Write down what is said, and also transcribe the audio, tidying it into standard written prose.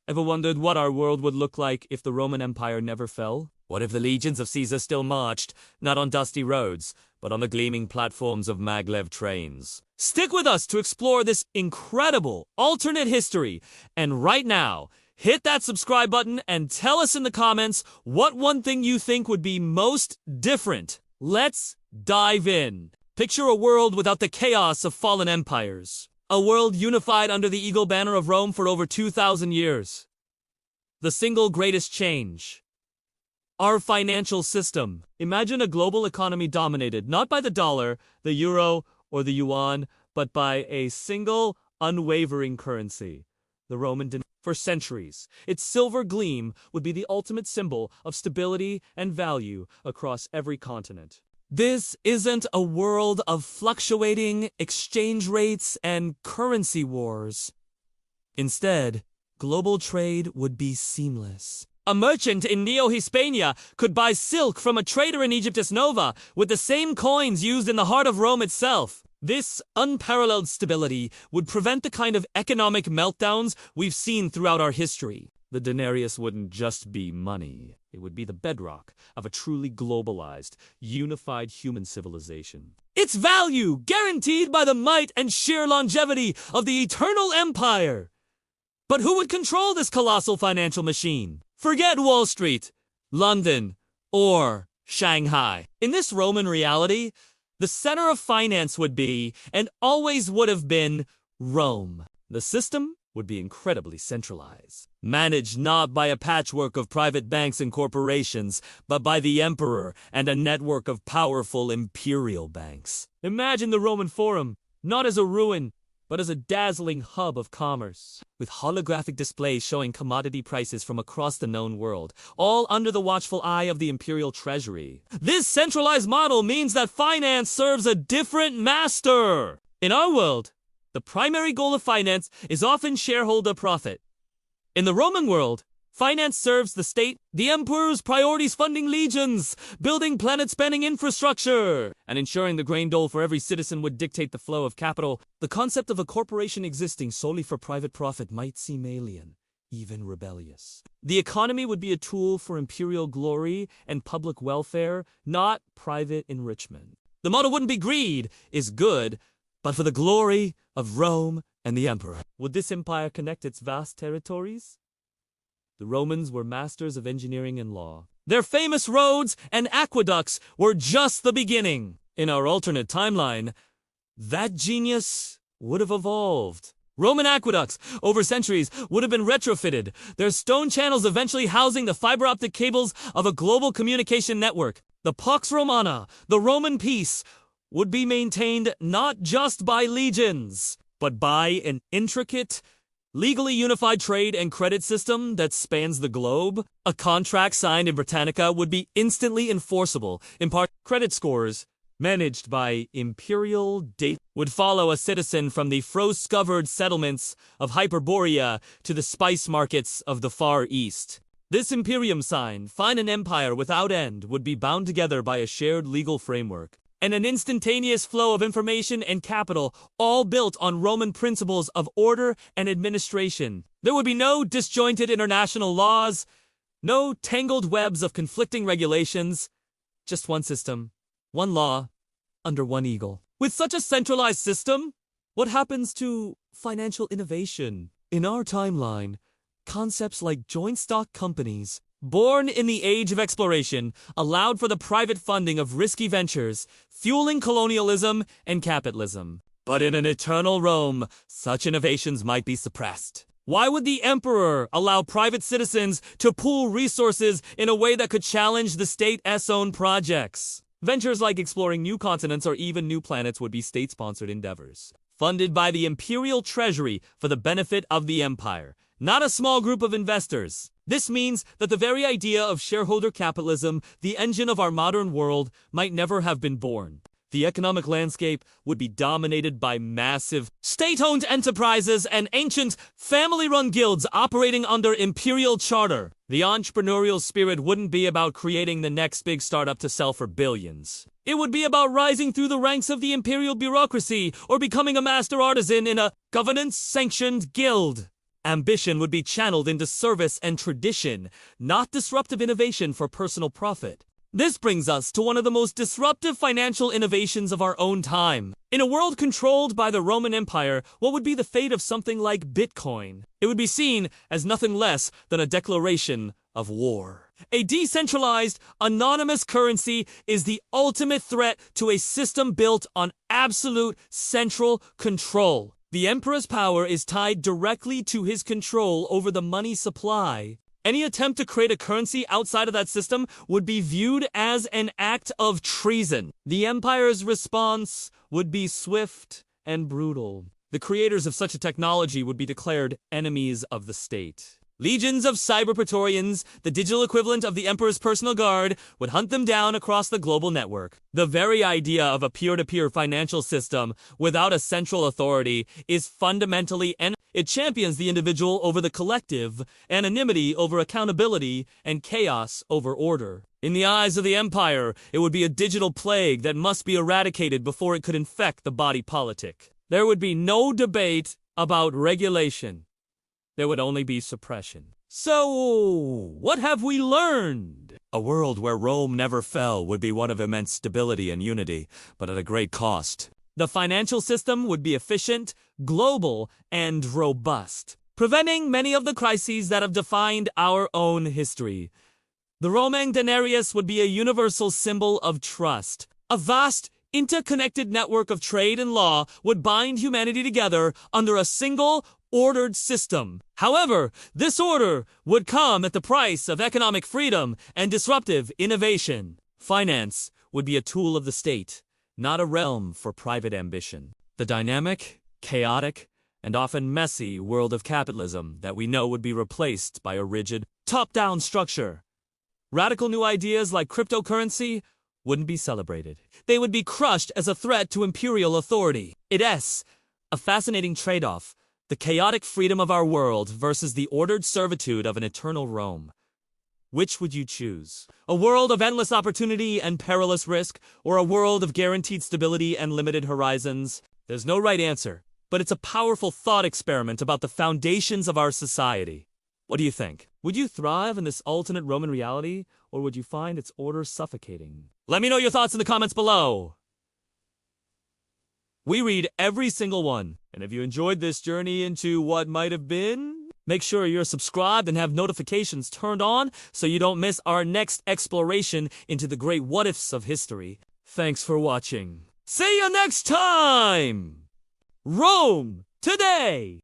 Ever wondered what our world would look like if the Roman Empire never fell? What if the legions of Caesar still marched, not on dusty roads, but on the gleaming platforms of maglev trains? Stick with us to explore this incredible alternate history, and right now, hit that subscribe button and tell us in the comments what one thing you think would be most different. Let's dive in. Picture a world without the chaos of fallen empires. A world unified under the eagle banner of Rome for over 2,000 years. The single greatest change. Our financial system. Imagine a global economy dominated not by the dollar, the euro, or the yuan, but by a single, unwavering currency, the Roman denarii. For centuries, its silver gleam would be the ultimate symbol of stability and value across every continent. This isn't a world of fluctuating exchange rates and currency wars. Instead, global trade would be seamless. A merchant in Neo-Hispania could buy silk from a trader in Aegyptus Nova with the same coins used in the heart of Rome itself. This unparalleled stability would prevent the kind of economic meltdowns we've seen throughout our history. The denarius wouldn't just be money. It would be the bedrock of a truly globalized, unified human civilization. Its value guaranteed by the might and sheer longevity of the eternal empire. But who would control this colossal financial machine? Forget Wall Street, London, or Shanghai. In this Roman reality, the center of finance would be, and always would have been, Rome. The system would be incredibly centralized, managed not by a patchwork of private banks and corporations, but by the emperor and a network of powerful imperial banks. Imagine the Roman Forum, not as a ruin, but as a dazzling hub of commerce, with holographic displays showing commodity prices from across the known world, all under the watchful eye of the imperial treasury. This centralized model means that finance serves a different master. In our world, the primary goal of finance is often shareholder profit. In the Roman world, finance serves the state, the emperor's priorities funding legions, building planet-spanning infrastructure, and ensuring the grain dole for every citizen would dictate the flow of capital. The concept of a corporation existing solely for private profit might seem alien, even rebellious. The economy would be a tool for imperial glory and public welfare, not private enrichment. The motto wouldn't be greed is good, but for the glory of Rome and the emperor. Would this empire connect its vast territories? The Romans were masters of engineering and law. Their famous roads and aqueducts were just the beginning. In our alternate timeline, that genius would have evolved. Roman aqueducts, over centuries, would have been retrofitted, their stone channels eventually housing the fiber optic cables of a global communication network. The Pax Romana, the Roman peace, would be maintained not just by legions, but by an intricate, legally unified trade and credit system that spans the globe. A contract signed in Britannica would be instantly enforceable. In part, credit scores, managed by imperial data, would follow a citizen from the frost-covered settlements of Hyperborea to the spice markets of the Far East. This imperium sign, fine an empire without end, would be bound together by a shared legal framework and an instantaneous flow of information and capital, all built on Roman principles of order and administration. There would be no disjointed international laws, no tangled webs of conflicting regulations, just one system, one law, under one eagle. With such a centralized system, what happens to financial innovation? In our timeline, concepts like joint stock companies, born in the age of exploration, allowed for the private funding of risky ventures, fueling colonialism and capitalism. But in an eternal Rome, such innovations might be suppressed. Why would the emperor allow private citizens to pool resources in a way that could challenge the state's own projects? Ventures like exploring new continents or even new planets would be state-sponsored endeavors, funded by the imperial treasury for the benefit of the empire, not a small group of investors. This means that the very idea of shareholder capitalism, the engine of our modern world, might never have been born. The economic landscape would be dominated by massive state-owned enterprises and ancient family-run guilds operating under imperial charter. The entrepreneurial spirit wouldn't be about creating the next big startup to sell for billions. It would be about rising through the ranks of the imperial bureaucracy or becoming a master artisan in a governance-sanctioned guild. Ambition would be channeled into service and tradition, not disruptive innovation for personal profit. This brings us to one of the most disruptive financial innovations of our own time. In a world controlled by the Roman Empire, what would be the fate of something like Bitcoin? It would be seen as nothing less than a declaration of war. A decentralized, anonymous currency is the ultimate threat to a system built on absolute central control. The emperor's power is tied directly to his control over the money supply. Any attempt to create a currency outside of that system would be viewed as an act of treason. The empire's response would be swift and brutal. The creators of such a technology would be declared enemies of the state. Legions of cyber praetorians, the digital equivalent of the emperor's personal guard, would hunt them down across the global network. The very idea of a peer-to-peer financial system without a central authority is fundamentally it champions the individual over the collective, anonymity over accountability, and chaos over order. In the eyes of the empire, it would be a digital plague that must be eradicated before it could infect the body politic. There would be no debate about regulation. There would only be suppression. So, what have we learned? A world where Rome never fell would be one of immense stability and unity, but at a great cost. The financial system would be efficient, global, and robust, preventing many of the crises that have defined our own history. The Roman denarius would be a universal symbol of trust. A vast, interconnected network of trade and law would bind humanity together under a single, ordered system. However, this order would come at the price of economic freedom and disruptive innovation. Finance would be a tool of the state, not a realm for private ambition. The dynamic, chaotic, and often messy world of capitalism that we know would be replaced by a rigid, top-down structure. Radical new ideas like cryptocurrency wouldn't be celebrated. They would be crushed as a threat to imperial authority. It's a fascinating trade-off. The chaotic freedom of our world versus the ordered servitude of an eternal Rome. Which would you choose? A world of endless opportunity and perilous risk, or a world of guaranteed stability and limited horizons? There's no right answer, but it's a powerful thought experiment about the foundations of our society. What do you think? Would you thrive in this alternate Roman reality, or would you find its order suffocating? Let me know your thoughts in the comments below. We read every single one, and if you enjoyed this journey into what might have been, make sure you're subscribed and have notifications turned on so you don't miss our next exploration into the great what-ifs of history. Thanks for watching. See you next time! Rome today!